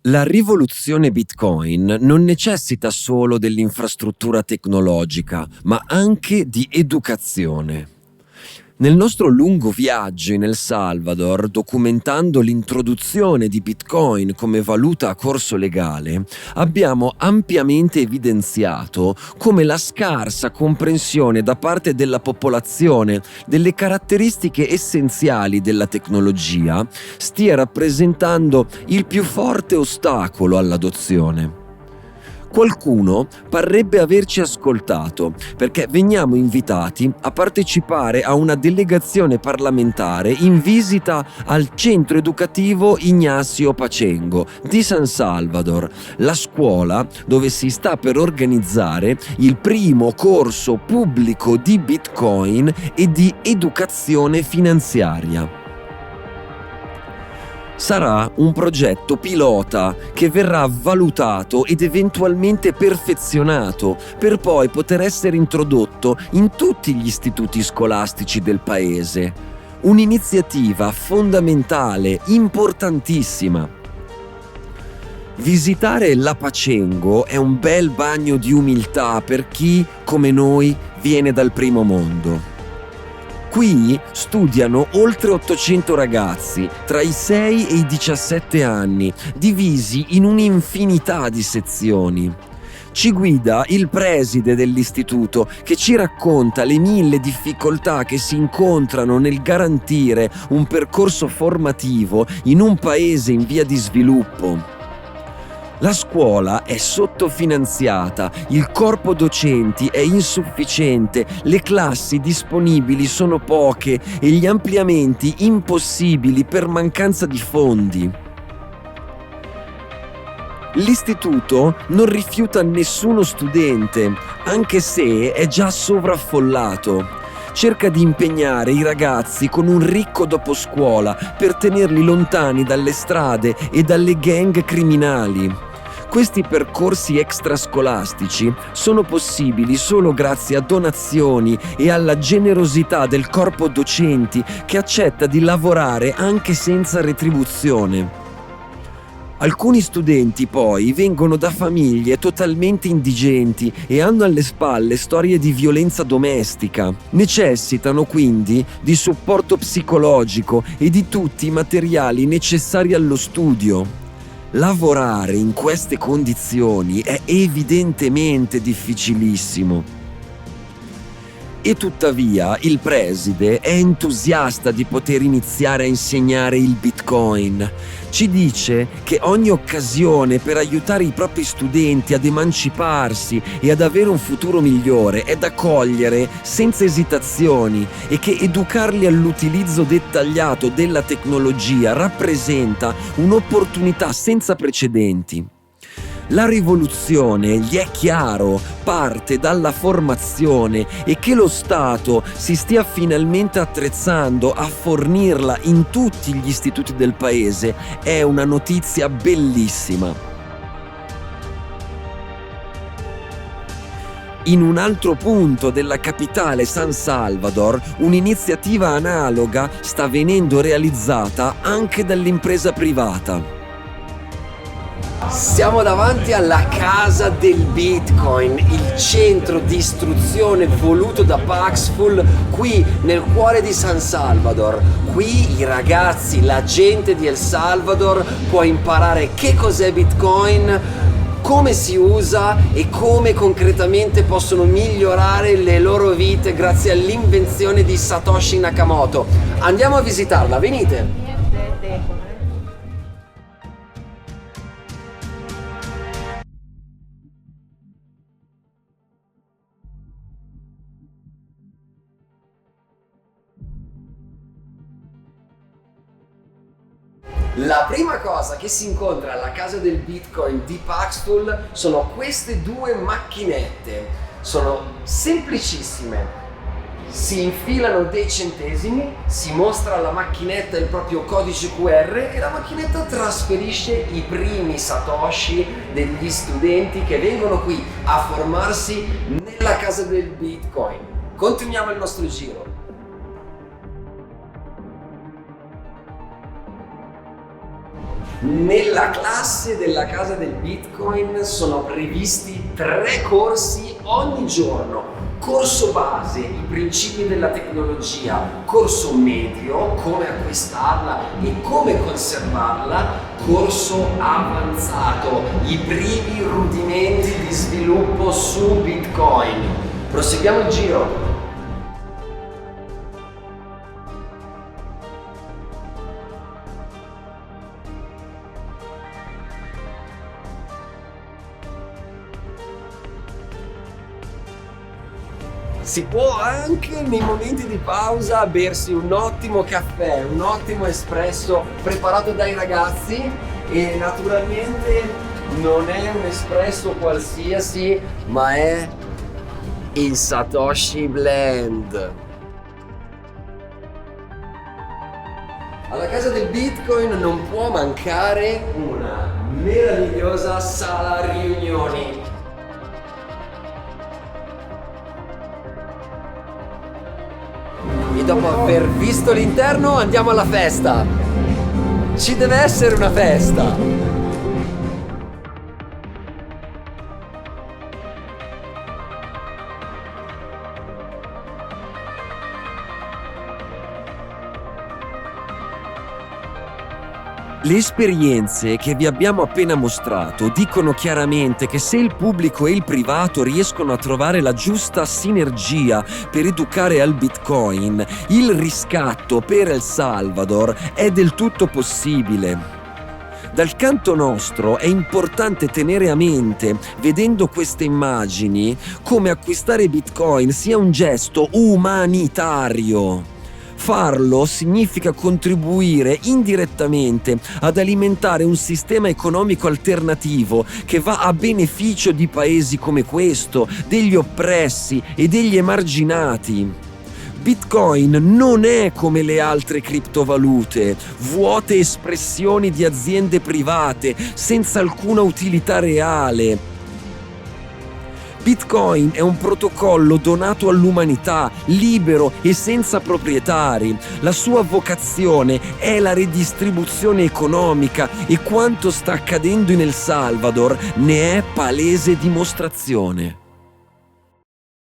La rivoluzione Bitcoin non necessita solo dell'infrastruttura tecnologica, ma anche di educazione. Nel nostro lungo viaggio in El Salvador, documentando l'introduzione di Bitcoin come valuta a corso legale, abbiamo ampiamente evidenziato come la scarsa comprensione da parte della popolazione delle caratteristiche essenziali della tecnologia stia rappresentando il più forte ostacolo all'adozione. Qualcuno parrebbe averci ascoltato, perché veniamo invitati a partecipare a una delegazione parlamentare in visita al centro educativo Ignacio Pacengo di San Salvador, la scuola dove si sta per organizzare il primo corso pubblico di Bitcoin e di educazione finanziaria. Sarà un progetto pilota che verrà valutato ed eventualmente perfezionato per poi poter essere introdotto in tutti gli istituti scolastici del paese. Un'iniziativa fondamentale, importantissima. Visitare la Pacengo è un bel bagno di umiltà per chi, come noi, viene dal primo mondo. Qui studiano oltre 800 ragazzi tra i 6 e i 17 anni, divisi in un'infinità di sezioni. Ci guida il preside dell'istituto che ci racconta le 1000 difficoltà che si incontrano nel garantire un percorso formativo in un paese in via di sviluppo. La scuola è sottofinanziata, il corpo docenti è insufficiente, le classi disponibili sono poche e gli ampliamenti impossibili per mancanza di fondi. L'istituto non rifiuta nessuno studente, anche se è già sovraffollato. Cerca di impegnare i ragazzi con un ricco doposcuola per tenerli lontani dalle strade e dalle gang criminali. Questi percorsi extrascolastici sono possibili solo grazie a donazioni e alla generosità del corpo docenti che accetta di lavorare anche senza retribuzione. Alcuni studenti poi vengono da famiglie totalmente indigenti e hanno alle spalle storie di violenza domestica. Necessitano quindi di supporto psicologico e di tutti i materiali necessari allo studio. Lavorare in queste condizioni è evidentemente difficilissimo. E tuttavia il preside è entusiasta di poter iniziare a insegnare il Bitcoin. Ci dice che ogni occasione per aiutare i propri studenti ad emanciparsi e ad avere un futuro migliore è da cogliere senza esitazioni e che educarli all'utilizzo dettagliato della tecnologia rappresenta un'opportunità senza precedenti. La rivoluzione, gli è chiaro, parte dalla formazione e che lo Stato si stia finalmente attrezzando a fornirla in tutti gli istituti del paese è una notizia bellissima. In un altro punto della capitale San Salvador, un'iniziativa analoga sta venendo realizzata anche dall'impresa privata. Siamo davanti alla casa del Bitcoin, il centro di istruzione voluto da Paxful qui nel cuore di San Salvador. Qui i ragazzi, la gente di El Salvador può imparare che cos'è Bitcoin, come si usa e come concretamente possono migliorare le loro vite grazie all'invenzione di Satoshi Nakamoto. Andiamo a visitarla, venite! La prima cosa che si incontra alla casa del Bitcoin di Paxful sono queste due macchinette. Sono semplicissime. Si infilano dei centesimi, si mostra alla macchinetta il proprio codice QR e la macchinetta trasferisce i primi satoshi degli studenti che vengono qui a formarsi nella casa del Bitcoin. Continuiamo il nostro giro. Nella classe della Casa del Bitcoin sono previsti 3 corsi ogni giorno. Corso base, i principi della tecnologia, corso medio, come acquistarla e come conservarla, corso avanzato, i primi rudimenti di sviluppo su Bitcoin. Proseguiamo il giro. Si può anche nei momenti di pausa bersi un ottimo caffè, un ottimo espresso preparato dai ragazzi, e naturalmente non è un espresso qualsiasi, ma è il Satoshi Blend. Alla Casa del Bitcoin non può mancare una meravigliosa sala riunioni. E dopo aver visto l'interno andiamo alla festa. Ci deve essere una festa. Le esperienze che vi abbiamo appena mostrato dicono chiaramente che se il pubblico e il privato riescono a trovare la giusta sinergia per educare al Bitcoin, il riscatto per El Salvador è del tutto possibile. Dal canto nostro è importante tenere a mente, vedendo queste immagini, come acquistare Bitcoin sia un gesto umanitario. Farlo significa contribuire indirettamente ad alimentare un sistema economico alternativo che va a beneficio di paesi come questo, degli oppressi e degli emarginati. Bitcoin non è come le altre criptovalute, vuote espressioni di aziende private senza alcuna utilità reale. Bitcoin è un protocollo donato all'umanità, libero e senza proprietari. La sua vocazione è la redistribuzione economica e quanto sta accadendo in El Salvador ne è palese dimostrazione.